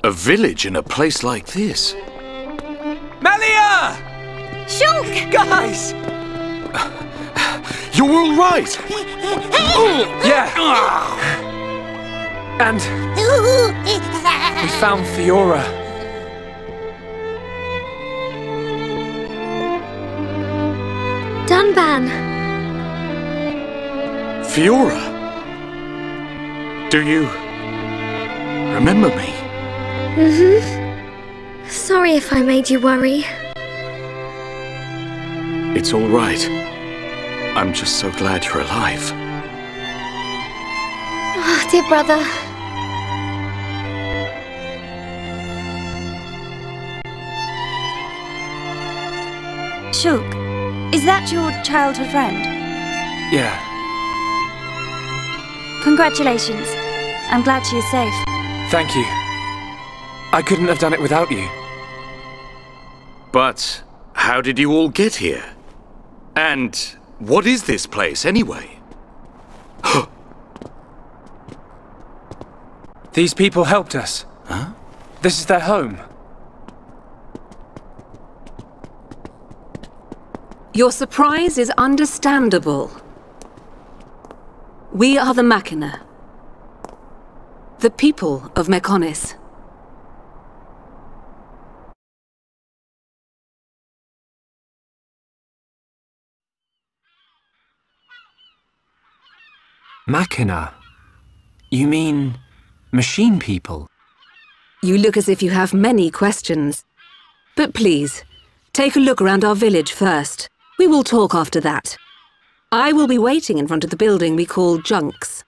A village in a place like this? Melia! Shulk! Guys! You're all right! Yeah! And we found Fiora. Dunban! Fiora? Do you remember me? Sorry if I made you worry. It's all right. I'm just so glad you're alive. Oh, dear brother. Shulk, is that your childhood friend? Yeah. Congratulations. I'm glad she is safe. Thank you. I couldn't have done it without you. But how did you all get here? And what is this place, anyway? These people helped us. Huh? This is their home. Your surprise is understandable. We are the Machina. The people of Mechonis. Machina? You mean machine people? You look as if you have many questions. But please, take a look around our village first. We will talk after that. I will be waiting in front of the building we call Junks.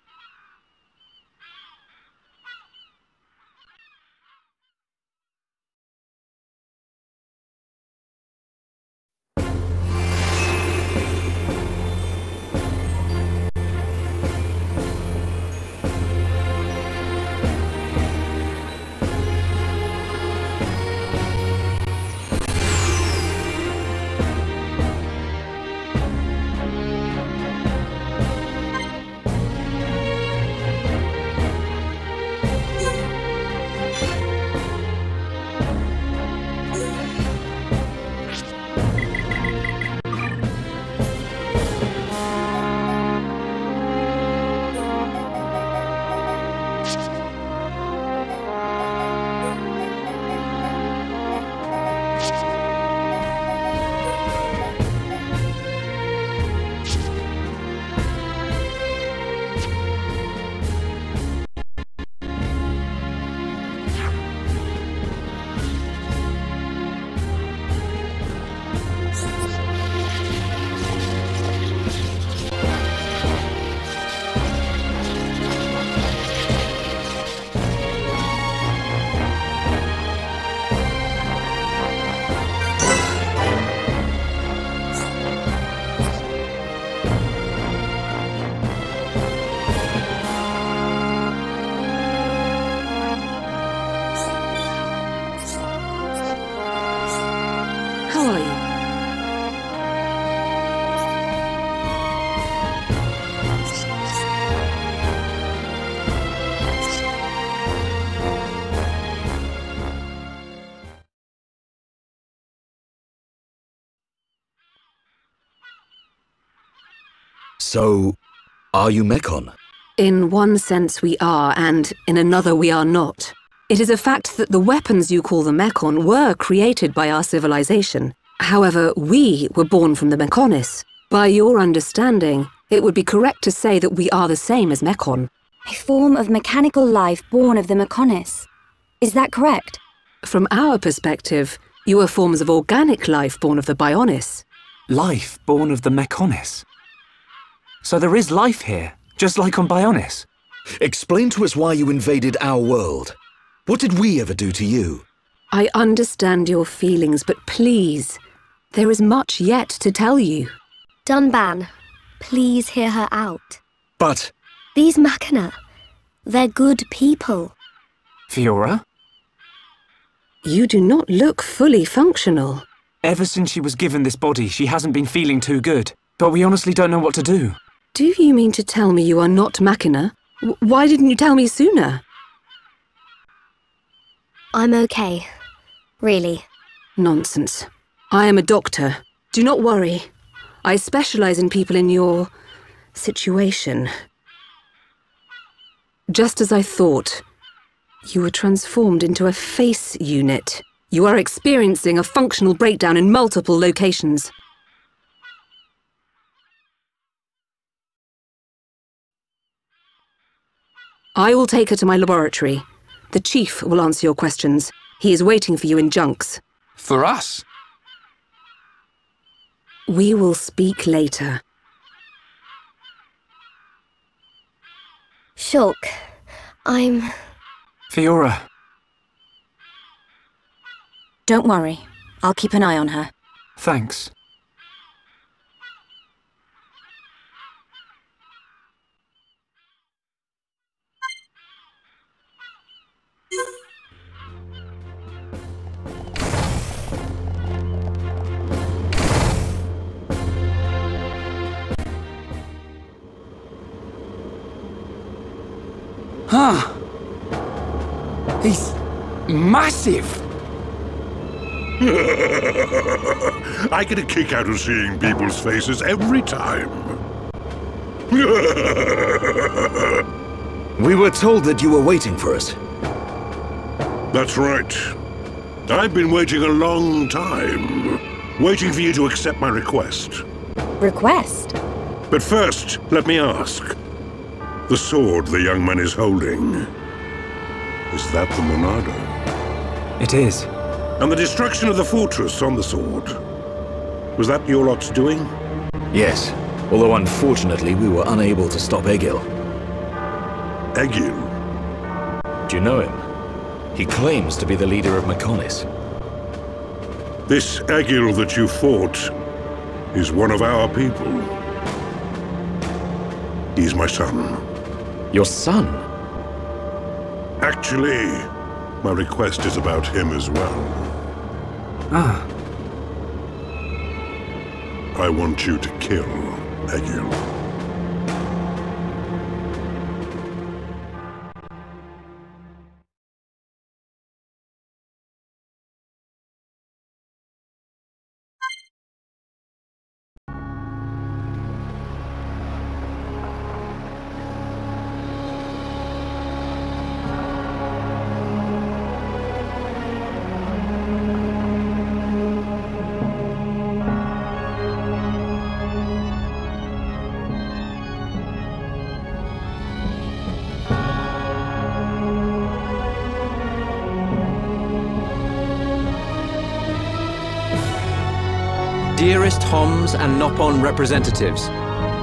So, are you Mechon? In one sense we are, and in another we are not. It is a fact that the weapons you call the Mechon were created by our civilization. However, we were born from the Mechonis. By your understanding, it would be correct to say that we are the same as Mechon. A form of mechanical life born of the Mechonis. Is that correct? From our perspective, you are forms of organic life born of the Bionis. Life born of the Mechonis? So there is life here, just like on Bionis? Explain to us why you invaded our world. What did we ever do to you? I understand your feelings, but please, there is much yet to tell you. Dunban, please hear her out. But... These Machina, they're good people. Fiora? You do not look fully functional. Ever since she was given this body, she hasn't been feeling too good. But we honestly don't know what to do. Do you mean to tell me you are not Machina? Why didn't you tell me sooner? I'm okay. Really. Nonsense. I am a doctor. Do not worry. I specialize in people in your situation. Just as I thought. You were transformed into a face unit. You are experiencing a functional breakdown in multiple locations. I will take her to my laboratory. The Chief will answer your questions. He is waiting for you in Junks. For us? We will speak later. Shulk, I'm... Fiora. Don't worry. I'll keep an eye on her. Thanks. Huh. He's massive. I get a kick out of seeing people's faces every time. We were told that you were waiting for us. That's right. I've been waiting a long time. Waiting for you to accept my request. Request? But first, let me ask. The sword the young man is holding, is that the Monado? It is. And the destruction of the fortress on the sword, was that your lot's doing? Yes, although unfortunately we were unable to stop Egil. Egil? Do you know him? He claims to be the leader of Mechonis. This Egil that you fought is one of our people. He's my son. Your son? Actually, my request is about him as well. Ah. I want you to kill Egil. Dearest Homs and Nopon representatives,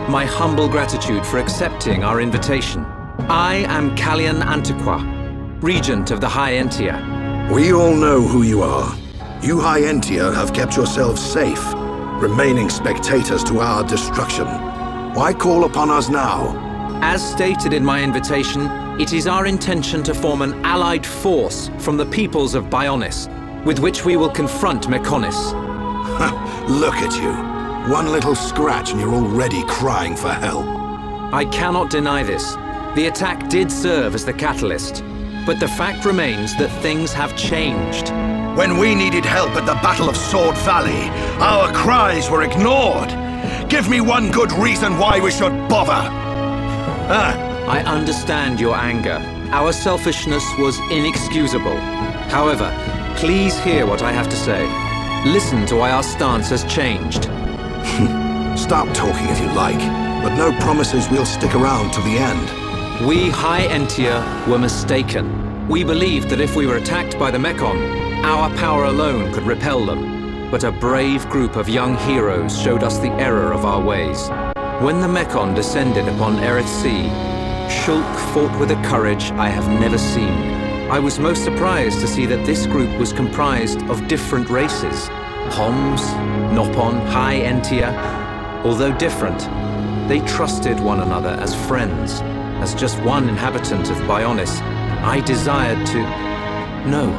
my humble gratitude for accepting our invitation. I am Kallian Antiqua, Regent of the High Entia. We all know who you are. You High Entia have kept yourselves safe, remaining spectators to our destruction. Why call upon us now? As stated in my invitation, it is our intention to form an allied force from the peoples of Bionis, with which we will confront Mechonis. Look at you. One little scratch and you're already crying for help. I cannot deny this. The attack did serve as the catalyst, but the fact remains that things have changed. When we needed help at the Battle of Sword Valley, our cries were ignored. Give me one good reason why we should bother. I understand your anger. Our selfishness was inexcusable. However, please hear what I have to say. Listen to why our stance has changed. Stop talking if you like, but no promises we'll stick around to the end. We High Entia were mistaken. We believed that if we were attacked by the Mechon, our power alone could repel them. But a brave group of young heroes showed us the error of our ways. When the Mechon descended upon Erith Sea, Shulk fought with a courage I have never seen. I was most surprised to see that this group was comprised of different races. Homs, Nopon, High Entia. Although different, they trusted one another as friends. As just one inhabitant of Bionis, I desired to... No,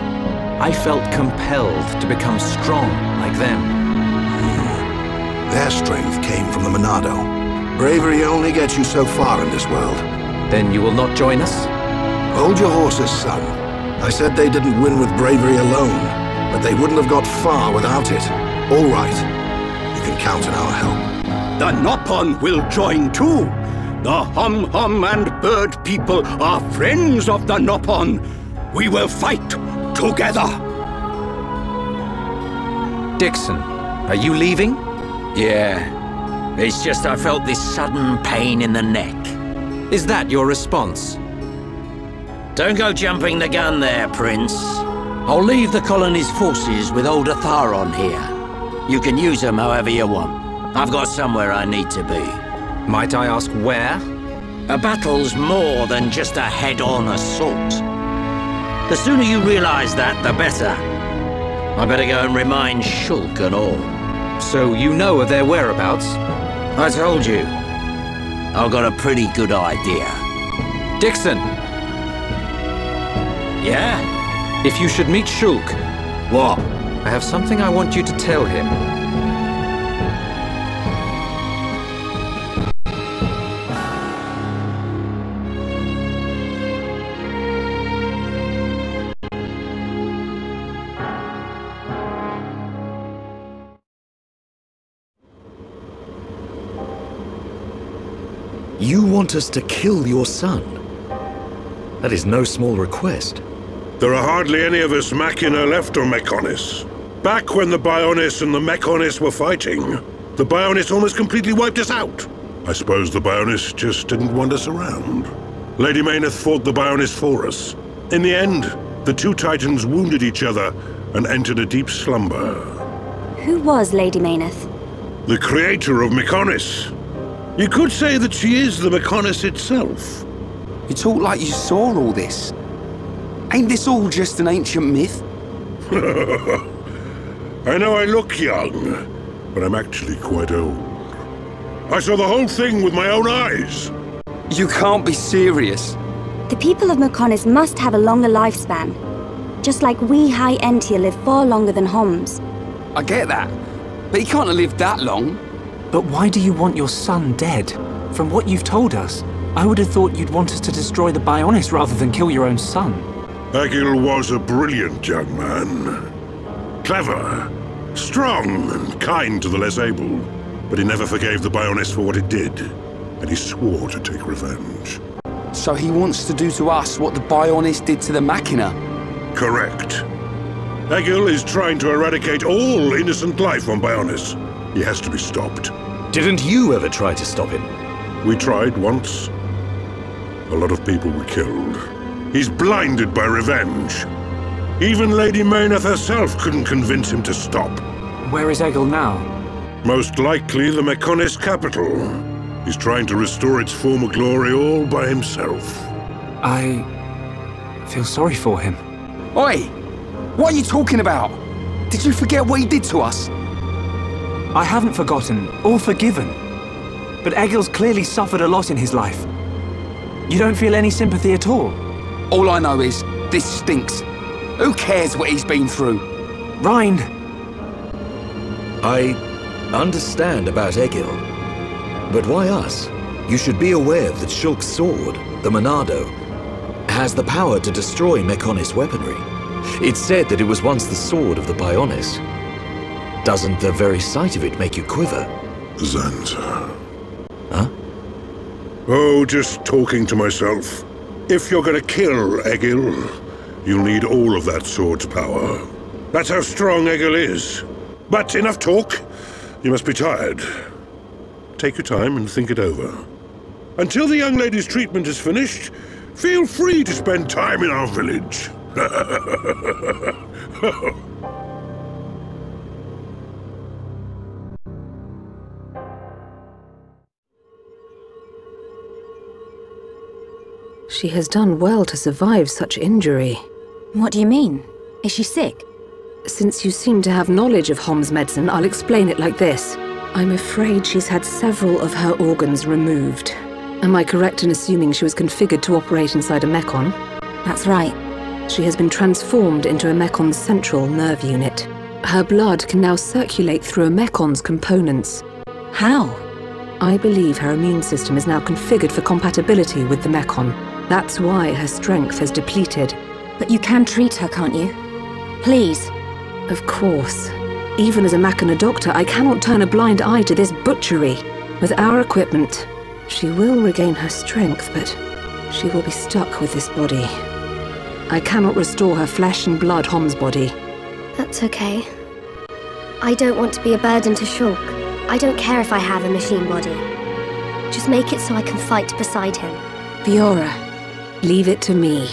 I felt compelled to become strong like them. Their strength came from the Monado. Bravery only gets you so far in this world. Then you will not join us? Hold your horses, son. I said they didn't win with bravery alone, but they wouldn't have got far without it. All right. You can count on our help. The Nopon will join too. The Hum-Hum and Bird people are friends of the Nopon. We will fight together. Dixon, are you leaving? Yeah. It's just I felt this sudden pain in the neck. Is that your response? Don't go jumping the gun there, Prince. I'll leave the colony's forces with old Atharon here. You can use them however you want. I've got somewhere I need to be. Might I ask where? A battle's more than just a head-on assault. The sooner you realize that, the better. I better go and remind Shulk and all. So you know of their whereabouts? I told you. I've got a pretty good idea. Dixon! Yeah? If you should meet Shulk... What? I have something I want you to tell him. You want us to kill your son? That is no small request. There are hardly any of us Machina left on Mechonis. Back when the Bionis and the Mechonis were fighting, the Bionis almost completely wiped us out. I suppose the Bionis just didn't want us around. Lady Mayneth fought the Bionis for us. In the end, the two Titans wounded each other and entered a deep slumber. Who was Lady Mayneth? The creator of Mechonis. You could say that she is the Mechonis itself. You talk like you saw all this. Ain't this all just an ancient myth? I know I look young, but I'm actually quite old. I saw the whole thing with my own eyes. You can't be serious. The people of Mechonis must have a longer lifespan. Just like we High Entia live far longer than Homs. I get that, but he can't have lived that long. But why do you want your son dead? From what you've told us, I would have thought you'd want us to destroy the Bionis rather than kill your own son. Egil was a brilliant young man. Clever, strong, and kind to the less able. But he never forgave the Bionis for what it did, and he swore to take revenge. So he wants to do to us what the Bionis did to the Machina? Correct. Egil is trying to eradicate all innocent life on Bionis. He has to be stopped. Didn't you ever try to stop him? We tried once. A lot of people were killed. He's blinded by revenge. Even Lady Mayneth herself couldn't convince him to stop. Where is Egil now? Most likely the Mechonis capital. He's trying to restore its former glory all by himself. I feel sorry for him. Oi! What are you talking about? Did you forget what he did to us? I haven't forgotten or forgiven. But Egil's clearly suffered a lot in his life. You don't feel any sympathy at all? All I know is, this stinks. Who cares what he's been through? Rhine! I understand about Egil. But why us? You should be aware that Shulk's sword, the Monado, has the power to destroy Mechonis weaponry. It's said that it was once the sword of the Bionis. Doesn't the very sight of it make you quiver? Zanza. Huh? Oh, just talking to myself. If you're gonna kill Egil, you'll need all of that sword's power. That's how strong Egil is. But enough talk. You must be tired. Take your time and think it over. Until the young lady's treatment is finished, feel free to spend time in our village. She has done well to survive such injury. What do you mean? Is she sick? Since you seem to have knowledge of Hom's medicine, I'll explain it like this. I'm afraid she's had several of her organs removed. Am I correct in assuming she was configured to operate inside a Mechon? That's right. She has been transformed into a Mechon's central nerve unit. Her blood can now circulate through a Mekon's components. How? I believe her immune system is now configured for compatibility with the Mekon. That's why her strength has depleted. But you can treat her, can't you? Please. Of course. Even as a Machina doctor, I cannot turn a blind eye to this butchery. With our equipment, she will regain her strength, but she will be stuck with this body. I cannot restore her flesh and blood Hom's body. That's okay. I don't want to be a burden to Shulk. I don't care if I have a machine body. Just make it so I can fight beside him. Fiora, leave it to me.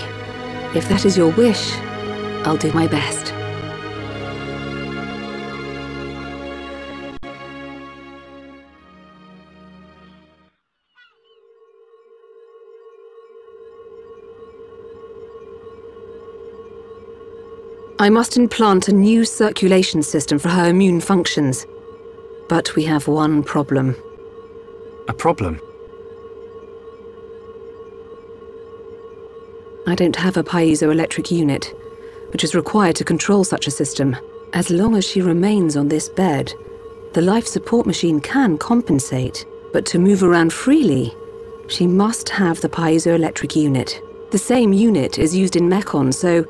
If that is your wish, I'll do my best. I must implant a new circulation system for her immune functions. But we have one problem. A problem? I don't have a piezoelectric unit, which is required to control such a system. As long as she remains on this bed, the life support machine can compensate, but to move around freely, she must have the piezoelectric unit. The same unit is used in Mechon, so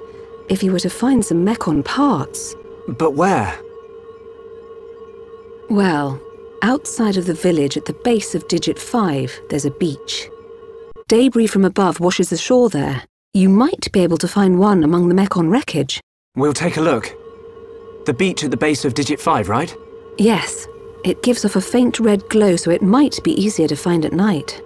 if you were to find some Mechon parts... But where? Well, outside of the village at the base of Digit 5, there's a beach. Debris from above washes ashore there. You might be able to find one among the Mechon wreckage. We'll take a look. The beach at the base of Digit 5, right? Yes. It gives off a faint red glow, so it might be easier to find at night.